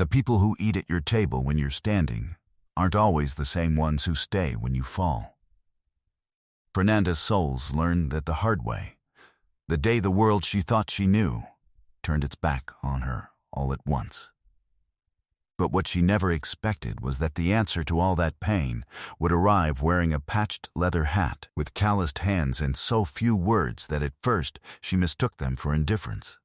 The people who eat at your table when you're standing aren't always the same ones who stay when you fall. Fernanda Soles learned that the hard way, the day the world she thought she knew turned its back on her all at once. But what she never expected was that the answer to all that pain would arrive wearing a patched leather hat with calloused hands and so few words that at first she mistook them for indifference.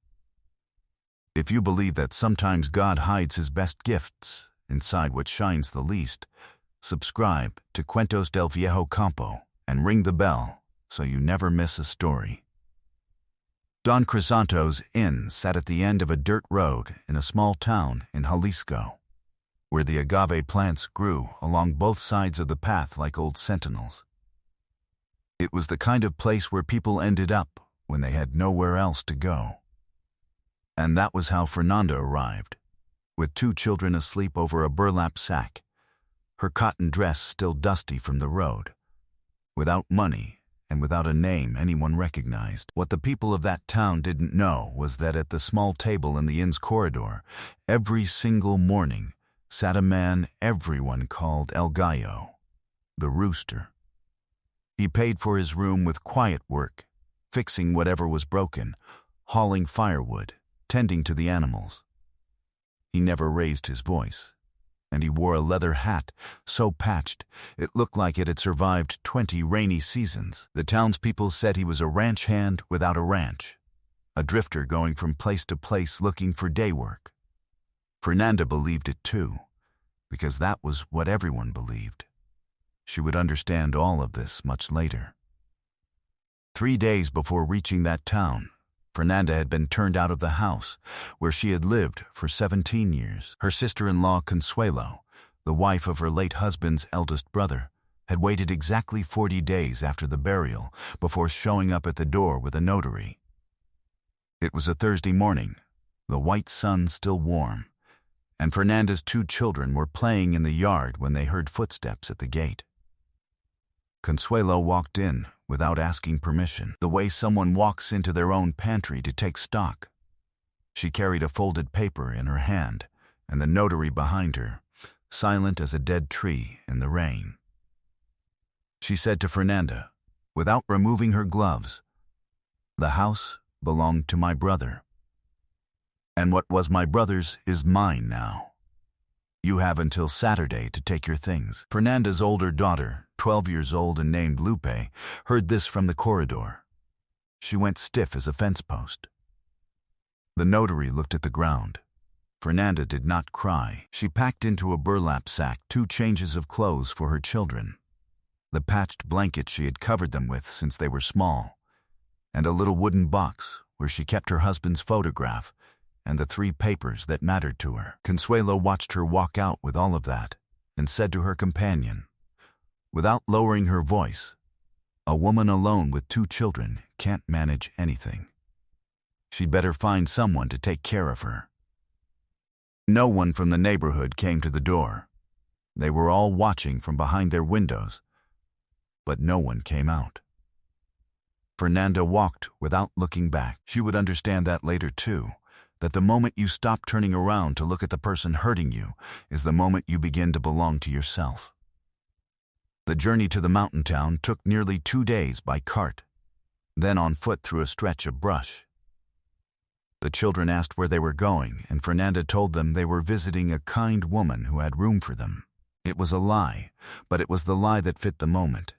If you believe that sometimes God hides his best gifts inside what shines the least, subscribe to Cuentos del Viejo Campo and ring the bell so you never miss a story. Don Crisanto's inn sat at the end of a dirt road in a small town in Jalisco, where the agave plants grew along both sides of the path like old sentinels. It was the kind of place where people ended up when they had nowhere else to go. And that was how Fernanda arrived, with 2 children asleep over a burlap sack, her cotton dress still dusty from the road, without money and without a name anyone recognized. What the people of that town didn't know was that at the small table in the inn's corridor, every single morning, sat a man everyone called El Gallo, the rooster. He paid for his room with quiet work, fixing whatever was broken, hauling firewood, tending to the animals. He never raised his voice, and he wore a leather hat so patched it looked like it had survived 20 rainy seasons. The townspeople said he was a ranch hand without a ranch, a drifter going from place to place looking for day work. Fernanda believed it too, because that was what everyone believed. She would understand all of this much later. 3 days before reaching that town, Fernanda had been turned out of the house where she had lived for 17 years. Her sister-in-law Consuelo, the wife of her late husband's eldest brother, had waited exactly 40 days after the burial before showing up at the door with a notary. It was a Thursday morning, the white sun still warm, and Fernanda's 2 children were playing in the yard when they heard footsteps at the gate. Consuelo walked in without asking permission, the way someone walks into their own pantry to take stock. She carried a folded paper in her hand, and the notary behind her, silent as a dead tree in the rain. She said to Fernanda, without removing her gloves, "The house belonged to my brother. And what was my brother's is mine now. You have until Saturday to take your things." Fernanda's older daughter, 12 years old and named Lupe, heard this from the corridor. She went stiff as a fence post. The notary looked at the ground. Fernanda did not cry. She packed into a burlap sack 2 changes of clothes for her children, the patched blanket she had covered them with since they were small, and a little wooden box where she kept her husband's photograph and the 3 papers that mattered to her. Consuelo watched her walk out with all of that and said to her companion, without lowering her voice, "A woman alone with 2 children can't manage anything. She'd better find someone to take care of her." No one from the neighborhood came to the door. They were all watching from behind their windows, but no one came out. Fernanda walked without looking back. She would understand that later too, that the moment you stop turning around to look at the person hurting you is the moment you begin to belong to yourself. The journey to the mountain town took nearly 2 days by cart, then on foot through a stretch of brush. The children asked where they were going, and Fernanda told them they were visiting a kind woman who had room for them. It was a lie, but it was the lie that fit the moment.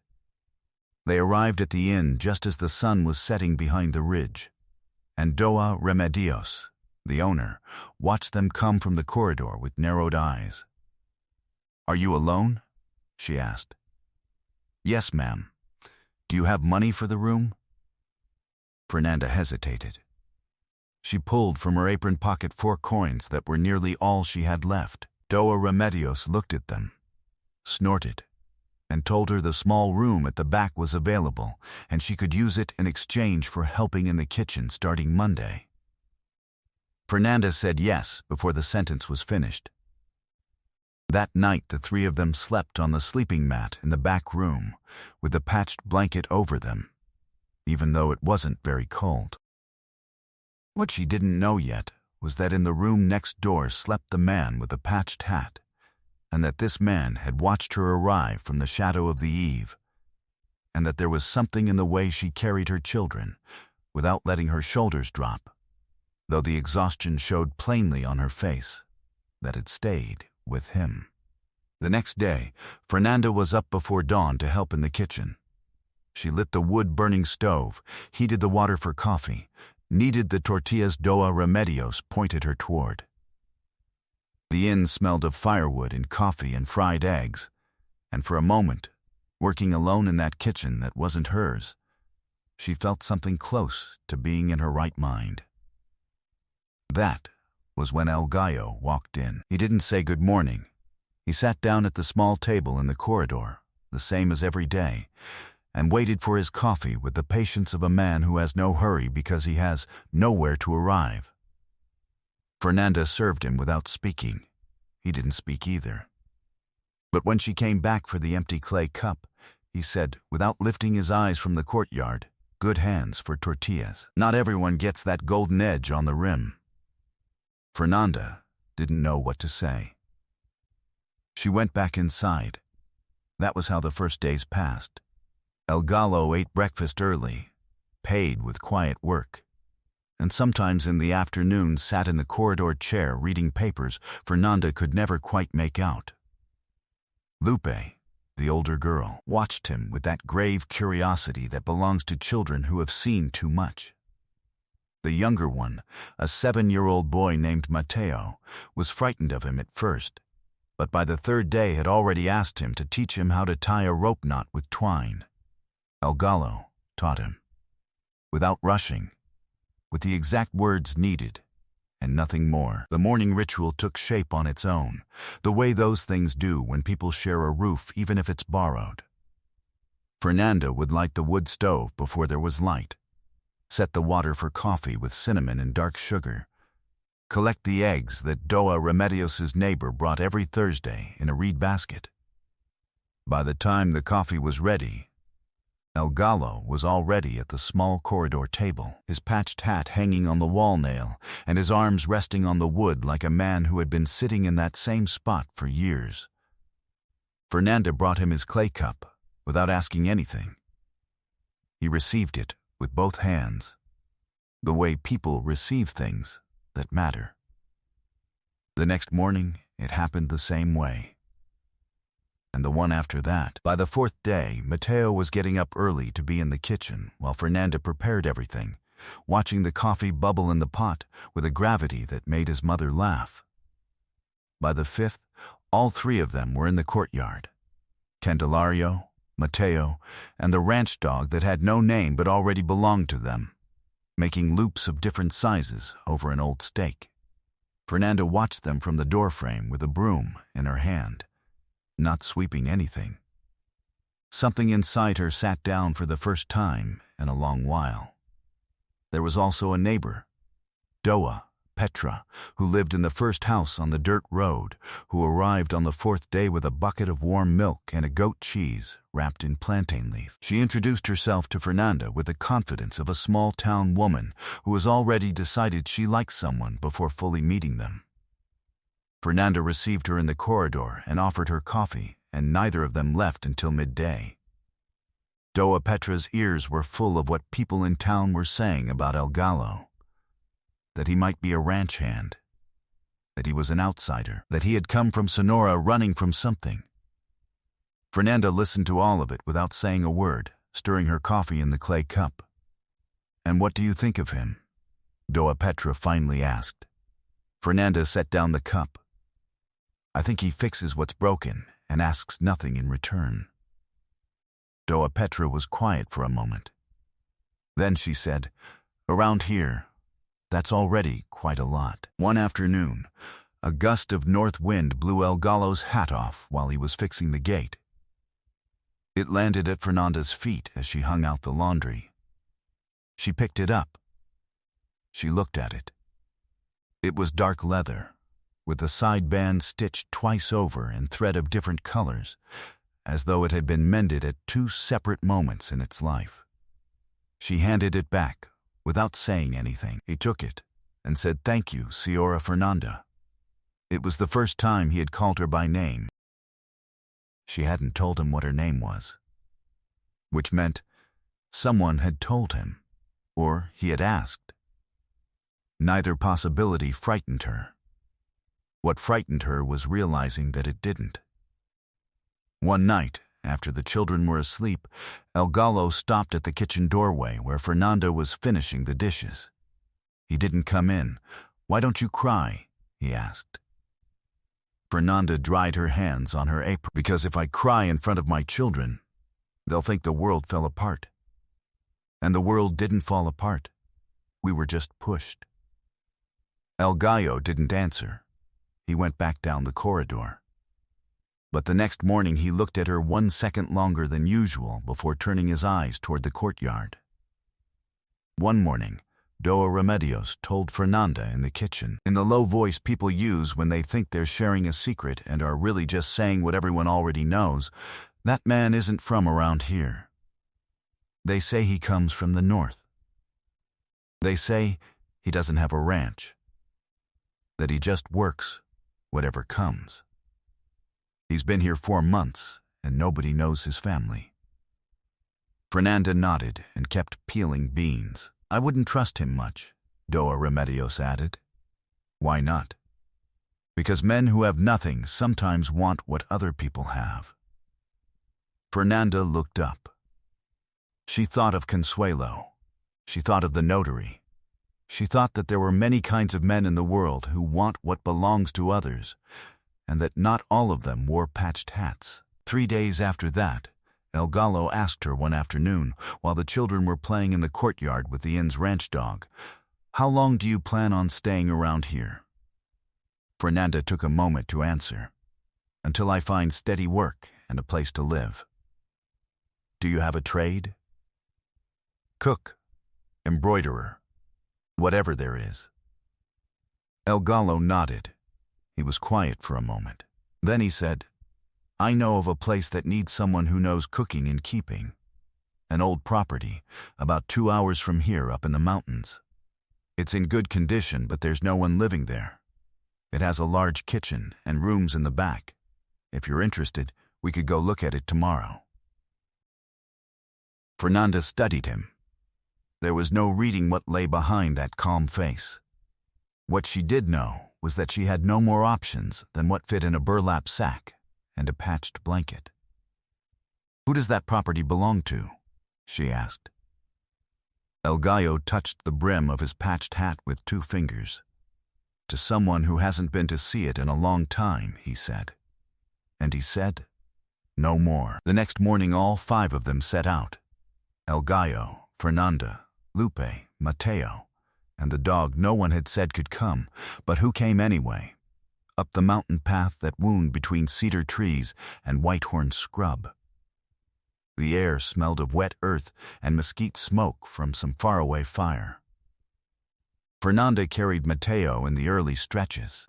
They arrived at the inn just as the sun was setting behind the ridge, and Doa Remedios, the owner, watched them come from the corridor with narrowed eyes. "Are you alone?" she asked. "Yes, ma'am. Do you have money for the room?" Fernanda hesitated. She pulled from her apron pocket 4 coins that were nearly all she had left. Doa Remedios looked at them, snorted, and told her the small room at the back was available and she could use it in exchange for helping in the kitchen starting Monday. Fernanda said yes before the sentence was finished. That night the 3 of them slept on the sleeping mat in the back room with the patched blanket over them, even though it wasn't very cold. What she didn't know yet was that in the room next door slept the man with the patched hat, and that this man had watched her arrive from the shadow of the eave, and that there was something in the way she carried her children, without letting her shoulders drop, though the exhaustion showed plainly on her face, that it stayed with him. The next day, Fernanda was up before dawn to help in the kitchen. She lit the wood-burning stove, heated the water for coffee, kneaded the tortillas Doa Remedios pointed her toward. The inn smelled of firewood and coffee and fried eggs, and for a moment, working alone in that kitchen that wasn't hers, she felt something close to being in her right mind. That was when El Gallo walked in. He didn't say good morning. He sat down at the small table in the corridor, the same as every day, and waited for his coffee with the patience of a man who has no hurry because he has nowhere to arrive. Fernanda served him without speaking. He didn't speak either. But when she came back for the empty clay cup, he said, without lifting his eyes from the courtyard, "Good hands for tortillas. Not everyone gets that golden edge on the rim." Fernanda didn't know what to say. She went back inside. That was how the first days passed. El Gallo ate breakfast early, paid with quiet work, and sometimes in the afternoon sat in the corridor chair reading papers Fernanda could never quite make out. Lupe, the older girl, watched him with that grave curiosity that belongs to children who have seen too much. The younger one, a 7-year-old boy named Mateo, was frightened of him at first, but by the third day had already asked him to teach him how to tie a rope knot with twine. El Gallo taught him, without rushing, with the exact words needed, and nothing more. The morning ritual took shape on its own, the way those things do when people share a roof even if it's borrowed. Fernanda would light the wood stove before there was light, set the water for coffee with cinnamon and dark sugar, collect the eggs that Doa Remedios' neighbor brought every Thursday in a reed basket. By the time the coffee was ready, El Gallo was already at the small corridor table, his patched hat hanging on the wall nail and his arms resting on the wood like a man who had been sitting in that same spot for years. Fernanda brought him his clay cup without asking anything. He received it with both hands, the way people receive things that matter. The next morning, it happened the same way. And the one after that. By the fourth day, Mateo was getting up early to be in the kitchen while Fernanda prepared everything, watching the coffee bubble in the pot with a gravity that made his mother laugh. By the fifth, all three of them were in the courtyard. Candelario, Mateo, and the ranch dog that had no name but already belonged to them, making loops of different sizes over an old stake. Fernanda watched them from the doorframe with a broom in her hand, not sweeping anything. Something inside her sat down for the first time in a long while. There was also a neighbor, Doa, Petra, who lived in the first house on the dirt road, who arrived on the fourth day with a bucket of warm milk and a goat cheese wrapped in plantain leaf. She introduced herself to Fernanda with the confidence of a small-town woman who has already decided she likes someone before fully meeting them. Fernanda received her in the corridor and offered her coffee, and neither of them left until midday. Doa Petra's ears were full of what people in town were saying about El Gallo, that he might be a ranch hand, that he was an outsider, that he had come from Sonora running from something. Fernanda listened to all of it without saying a word, stirring her coffee in the clay cup. "And what do you think of him?" Doa Petra finally asked. Fernanda set down the cup. "I think he fixes what's broken and asks nothing in return." Doa Petra was quiet for a moment. Then she said, "Around here, that's already quite a lot." One afternoon, a gust of north wind blew El Gallo's hat off while he was fixing the gate. It landed at Fernanda's feet as she hung out the laundry. She picked it up. She looked at it. It was dark leather, with the side band stitched twice over in thread of different colors, as though it had been mended at two separate moments in its life. She handed it back, without saying anything. He took it, and said thank you, Señora Fernanda. It was the first time he had called her by name. She hadn't told him what her name was, which meant someone had told him, or he had asked. Neither possibility frightened her. What frightened her was realizing that it didn't. One night, after the children were asleep, El Gallo stopped at the kitchen doorway where Fernanda was finishing the dishes. He didn't come in. "Why don't you cry?" he asked. Fernanda dried her hands on her apron. "Because if I cry in front of my children, they'll think the world fell apart. And the world didn't fall apart. We were just pushed." El Gallo didn't answer. He went back down the corridor. But the next morning he looked at her 1 second longer than usual before turning his eyes toward the courtyard. One morning, Doa Remedios told Fernanda in the kitchen, in the low voice people use when they think they're sharing a secret and are really just saying what everyone already knows, "That man isn't from around here. They say he comes from the north. They say he doesn't have a ranch. That he just works, whatever comes. He's been here 4 months, and nobody knows his family." Fernanda nodded and kept peeling beans. "I wouldn't trust him much," Doa Remedios added. "Why not?" "Because men who have nothing sometimes want what other people have." Fernanda looked up. She thought of Consuelo. She thought of the notary. She thought that there were many kinds of men in the world who want what belongs to others, and that not all of them wore patched hats. 3 days after that, El Gallo asked her one afternoon, while the children were playing in the courtyard with the inn's ranch dog, "How long do you plan on staying around here?" Fernanda took a moment to answer, "Until I find steady work and a place to live." "Do you have a trade?" "Cook, embroiderer, whatever there is." El Gallo nodded. He was quiet for a moment. Then he said, "I know of a place that needs someone who knows cooking and keeping. An old property, about 2 hours from here up in the mountains. It's in good condition, but there's no one living there. It has a large kitchen and rooms in the back. If you're interested, we could go look at it tomorrow." Fernanda studied him. There was no reading what lay behind that calm face. What she did know was that she had no more options than what fit in a burlap sack and a patched blanket. "Who does that property belong to?" she asked. El Gallo touched the brim of his patched hat with 2 fingers. "To someone who hasn't been to see it in a long time," he said. And he said no more. The next morning all 5 of them set out. El Gallo, Fernanda, Lupe, Mateo, and the dog no one had said could come, but who came anyway, up the mountain path that wound between cedar trees and whitehorn scrub. The air smelled of wet earth and mesquite smoke from some faraway fire. Fernanda carried Mateo in the early stretches,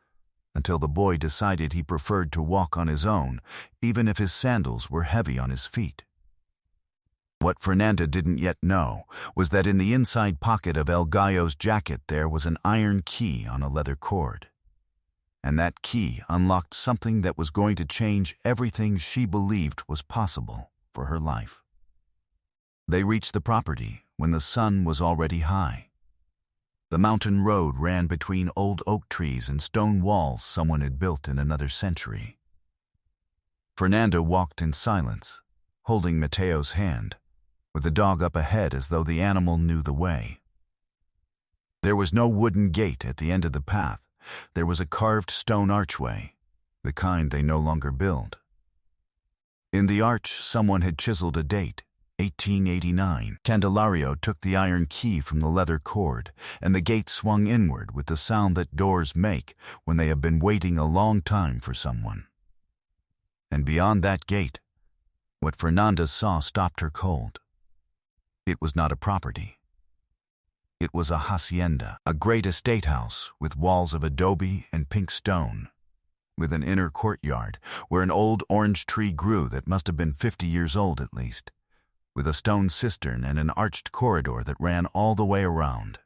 until the boy decided he preferred to walk on his own, even if his sandals were heavy on his feet. What Fernanda didn't yet know was that in the inside pocket of El Gallo's jacket there was an iron key on a leather cord. And that key unlocked something that was going to change everything she believed was possible for her life. They reached the property when the sun was already high. The mountain road ran between old oak trees and stone walls someone had built in another century. Fernanda walked in silence, holding Mateo's hand, with the dog up ahead as though the animal knew the way. There was no wooden gate at the end of the path. There was a carved stone archway, the kind they no longer build. In the arch, someone had chiseled a date, 1889. Candelario took the iron key from the leather cord, and the gate swung inward with the sound that doors make when they have been waiting a long time for someone. And beyond that gate, what Fernanda saw stopped her cold. It was not a property. It was a hacienda, a great estate house with walls of adobe and pink stone, with an inner courtyard where an old orange tree grew that must have been 50 years old at least, with a stone cistern and an arched corridor that ran all the way around.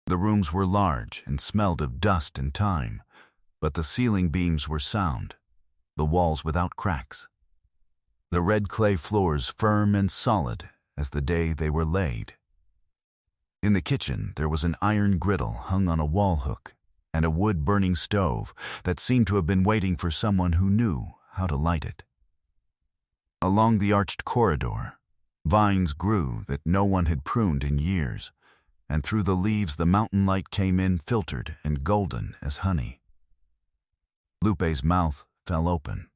The rooms were large and smelled of dust and time, but the ceiling beams were sound, the walls without cracks, the red clay floors firm and solid as the day they were laid. In the kitchen there was an iron griddle hung on a wall hook and a wood-burning stove that seemed to have been waiting for someone who knew how to light it. Along the arched corridor, vines grew that no one had pruned in years, and through the leaves the mountain light came in filtered and golden as honey. Lupe's mouth fell open.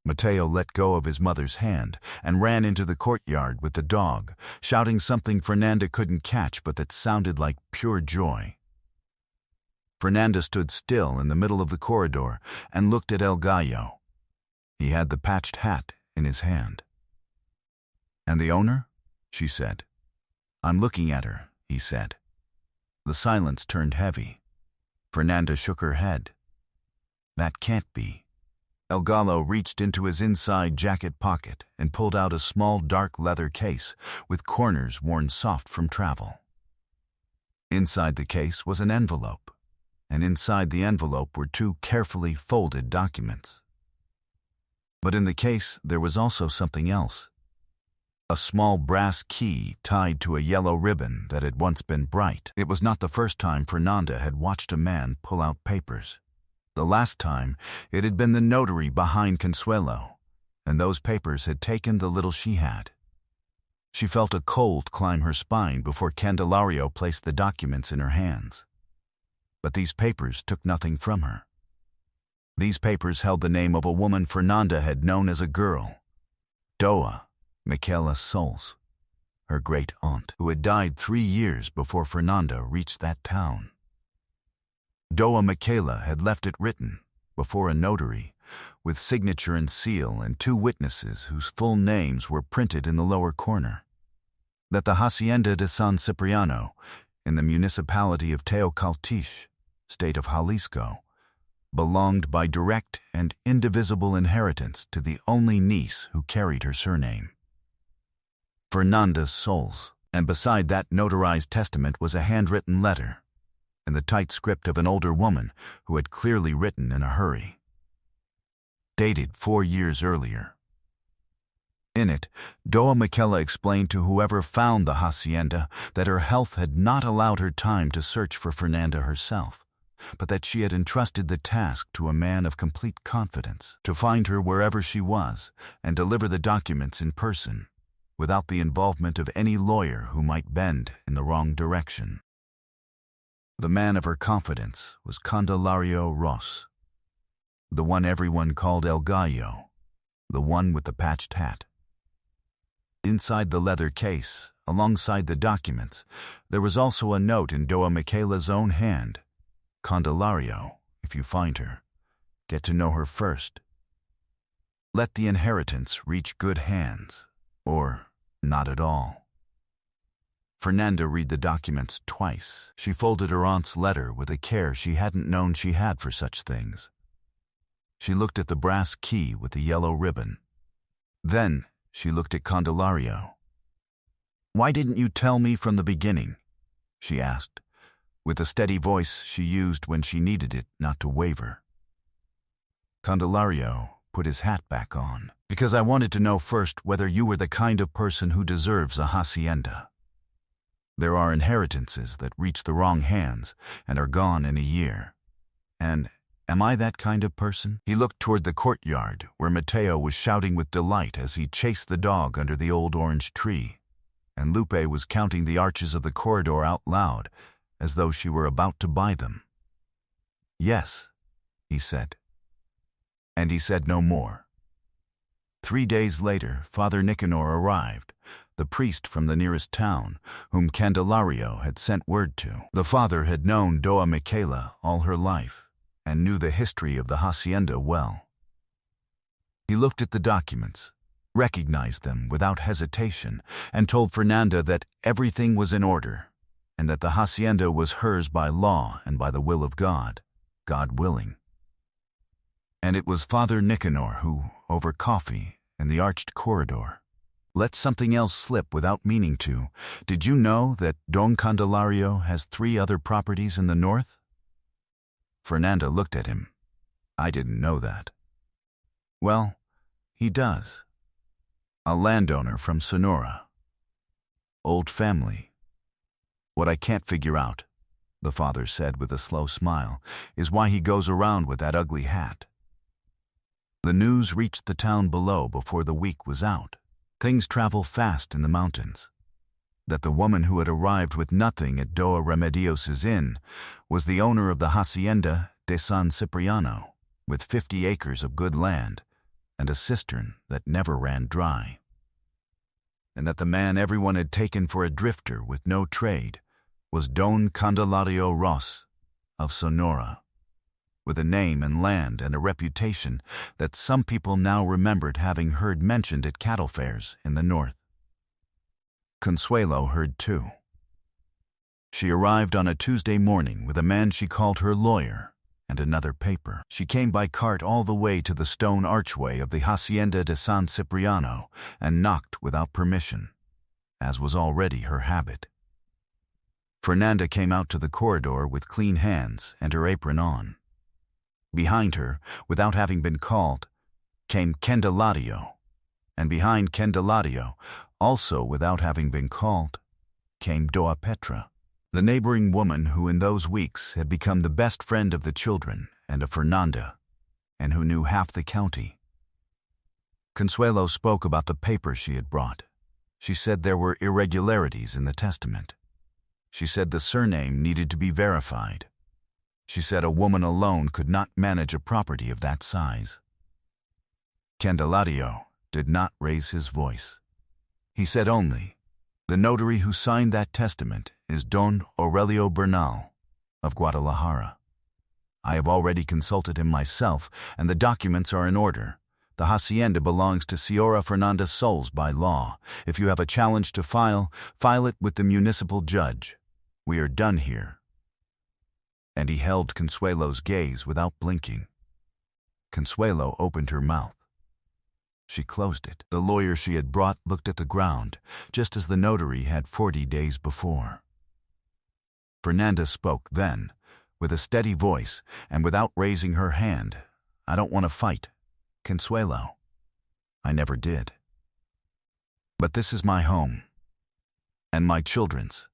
Mateo let go of his mother's hand and ran into the courtyard with the dog, shouting something Fernanda couldn't catch but that sounded like pure joy. Fernanda stood still in the middle of the corridor and looked at El Gallo. He had the patched hat in his hand. "And the owner?" she said. "I'm looking at her," he said. The silence turned heavy. Fernanda shook her head. "That can't be." El Gallo reached into his inside jacket pocket and pulled out a small dark leather case with corners worn soft from travel. Inside the case was an envelope, and inside the envelope were two carefully folded documents. But in the case there was also something else. A small brass key tied to a yellow ribbon that had once been bright. It was not the first time Fernanda had watched a man pull out papers. The last time, it had been the notary behind Consuelo, and those papers had taken the little she had. She felt a cold climb her spine before Candelario placed the documents in her hands. But these papers took nothing from her. These papers held the name of a woman Fernanda had known as a girl, Doa Michaela Soles, her great-aunt, who had died 3 years before Fernanda reached that town. Doa Michaela had left it written, before a notary, with signature and seal and 2 witnesses whose full names were printed in the lower corner, that the Hacienda de San Cipriano, in the municipality of Teocaltiche, state of Jalisco, belonged by direct and indivisible inheritance to the only niece who carried her surname, Fernanda Soles, and beside that notarized testament was a handwritten letter, in the tight script of an older woman who had clearly written in a hurry. Dated 4 years earlier. In it, Doa Michaela explained to whoever found the hacienda that her health had not allowed her time to search for Fernanda herself, but that she had entrusted the task to a man of complete confidence, to find her wherever she was and deliver the documents in person, without the involvement of any lawyer who might bend in the wrong direction. The man of her confidence was Candelario Ross, the one everyone called El Gallo, the one with the patched hat. Inside the leather case, alongside the documents, there was also a note in Doa Michaela's own hand. "Candelario, if you find her, get to know her first. Let the inheritance reach good hands, or not at all." Fernanda read the documents twice. She folded her aunt's letter with a care she hadn't known she had for such things. She looked at the brass key with the yellow ribbon. Then she looked at Candelario. "Why didn't you tell me from the beginning?" she asked, with the steady voice she used when she needed it not to waver. Candelario put his hat back on. "Because I wanted to know first whether you were the kind of person who deserves a hacienda. There are inheritances that reach the wrong hands and are gone in a year. And am I that kind of person?" He looked toward the courtyard, where Mateo was shouting with delight as he chased the dog under the old orange tree, and Lupe was counting the arches of the corridor out loud, as though she were about to buy them. "Yes," he said. And he said no more. 3 days later, Father Nicanor arrived, the priest from the nearest town, whom Candelario had sent word to. The father had known Doa Michaela all her life, and knew the history of the hacienda well. He looked at the documents, recognized them without hesitation, and told Fernanda that everything was in order, and that the hacienda was hers by law and by the will of God, God willing. And it was Father Nicanor who, over coffee in the arched corridor, let something else slip without meaning to. Did you know that Don Candelario has 3 other properties in the north? Fernanda looked at him. I didn't know that. Well, he does. A landowner from Sonora. Old family. What I can't figure out, the father said with a slow smile, is why he goes around with that ugly hat. The news reached the town below before the week was out. Things travel fast in the mountains. That the woman who had arrived with nothing at Doa Remedios' inn was the owner of the Hacienda de San Cipriano, with 50 acres of good land and a cistern that never ran dry. And that the man everyone had taken for a drifter with no trade was Don Candelario Ross of Sonora, with a name and land and a reputation that some people now remembered having heard mentioned at cattle fairs in the north. Consuelo heard too. She arrived on a Tuesday morning with a man she called her lawyer and another paper. She came by cart all the way to the stone archway of the Hacienda de San Cipriano and knocked without permission, as was already her habit. Fernanda came out to the corridor with clean hands and her apron on. Behind her, without having been called, came Candelario, and behind Candelario, also without having been called, came Doa Petra, the neighboring woman who in those weeks had become the best friend of the children and of Fernanda, and who knew half the county. Consuelo spoke about the paper she had brought. She said there were irregularities in the testament. She said the surname needed to be verified. She said a woman alone could not manage a property of that size. Candelario did not raise his voice. He said only, "The notary who signed that testament is Don Aurelio Bernal of Guadalajara. I have already consulted him myself, and the documents are in order. The hacienda belongs to Señora Fernanda Soles by law. If you have a challenge to file it with the municipal judge. We are done here." And he held Consuelo's gaze without blinking. Consuelo opened her mouth. She closed it. The lawyer she had brought looked at the ground, just as the notary had 40 days before. Fernanda spoke then, with a steady voice and without raising her hand. "I don't want to fight, Consuelo. I never did. But this is my home, and my children's.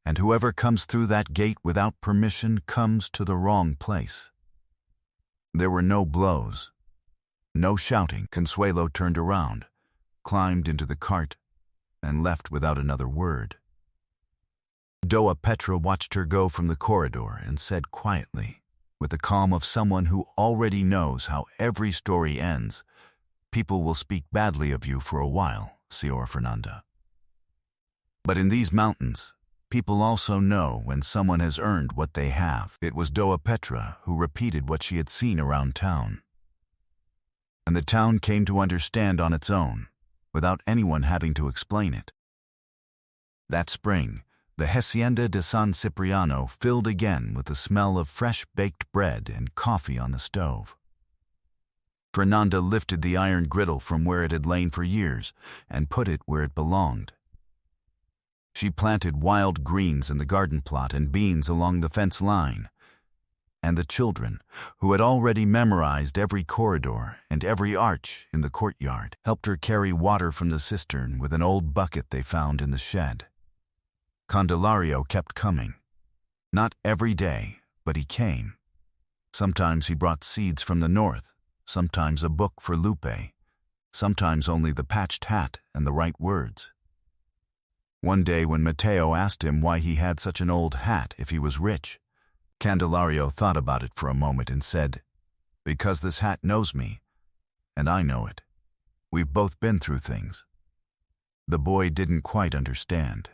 And whoever comes through that gate without permission comes to the wrong place." There were no blows, no shouting. Consuelo turned around, climbed into the cart, and left without another word. Doa Petra watched her go from the corridor and said quietly, with the calm of someone who already knows how every story ends, "People will speak badly of you for a while, Señora Fernanda. But in these mountains, people also know when someone has earned what they have." It was Doa Petra who repeated what she had seen around town. And the town came to understand on its own, without anyone having to explain it. That spring, the Hacienda de San Cipriano filled again with the smell of fresh baked bread and coffee on the stove. Fernanda lifted the iron griddle from where it had lain for years and put it where it belonged. She planted wild greens in the garden plot and beans along the fence line. And the children, who had already memorized every corridor and every arch in the courtyard, helped her carry water from the cistern with an old bucket they found in the shed. Candelario kept coming. Not every day, but he came. Sometimes he brought seeds from the north, sometimes a book for Lupe, sometimes only the patched hat and the right words. One day when Mateo asked him why he had such an old hat if he was rich, Candelario thought about it for a moment and said, "Because this hat knows me, and I know it. We've both been through things." The boy didn't quite understand,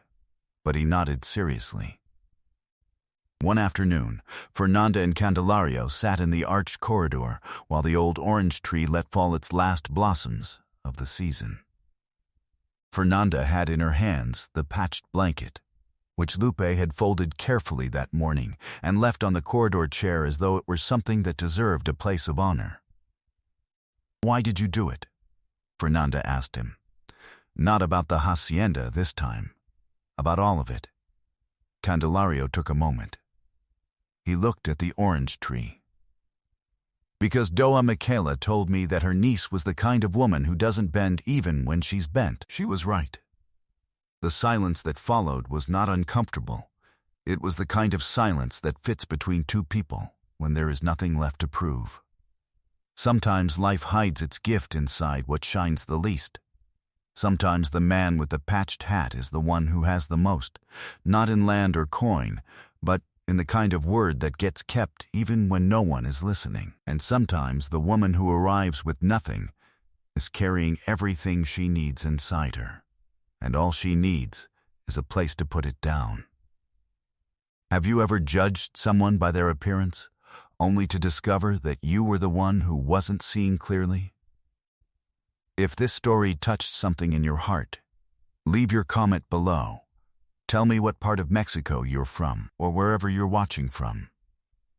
but he nodded seriously. One afternoon, Fernanda and Candelario sat in the arched corridor while the old orange tree let fall its last blossoms of the season. Fernanda had in her hands the patched blanket, which Lupe had folded carefully that morning and left on the corridor chair as though it were something that deserved a place of honor. "Why did you do it?" Fernanda asked him. Not about the hacienda this time. About all of it. Candelario took a moment. He looked at the orange tree. Because Doa Michaela told me that her niece was the kind of woman who doesn't bend even when she's bent. She was right. The silence that followed was not uncomfortable. It was the kind of silence that fits between two people when there is nothing left to prove. Sometimes life hides its gift inside what shines the least. Sometimes the man with the patched hat is the one who has the most, not in land or coin, but in the kind of word that gets kept even when no one is listening. And sometimes the woman who arrives with nothing is carrying everything she needs inside her, and all she needs is a place to put it down. Have you ever judged someone by their appearance, only to discover that you were the one who wasn't seeing clearly? If this story touched something in your heart, leave your comment below. Tell me what part of Mexico you're from, or wherever you're watching from.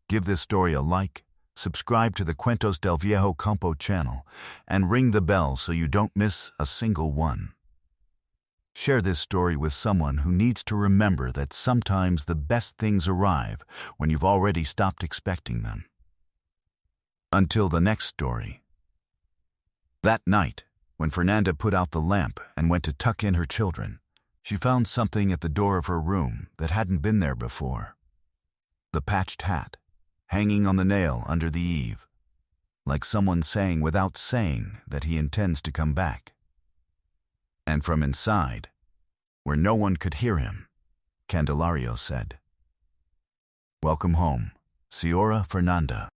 Give this story a like, subscribe to the Cuentos del Viejo Campo channel, and ring the bell so you don't miss a single one. Share this story with someone who needs to remember that sometimes the best things arrive when you've already stopped expecting them. Until the next story. That night, when Fernanda put out the lamp and went to tuck in her children, she found something at the door of her room that hadn't been there before. The patched hat, hanging on the nail under the eave, like someone saying without saying that he intends to come back. And from inside, where no one could hear him, Candelario said, "Welcome home, Señora Fernanda."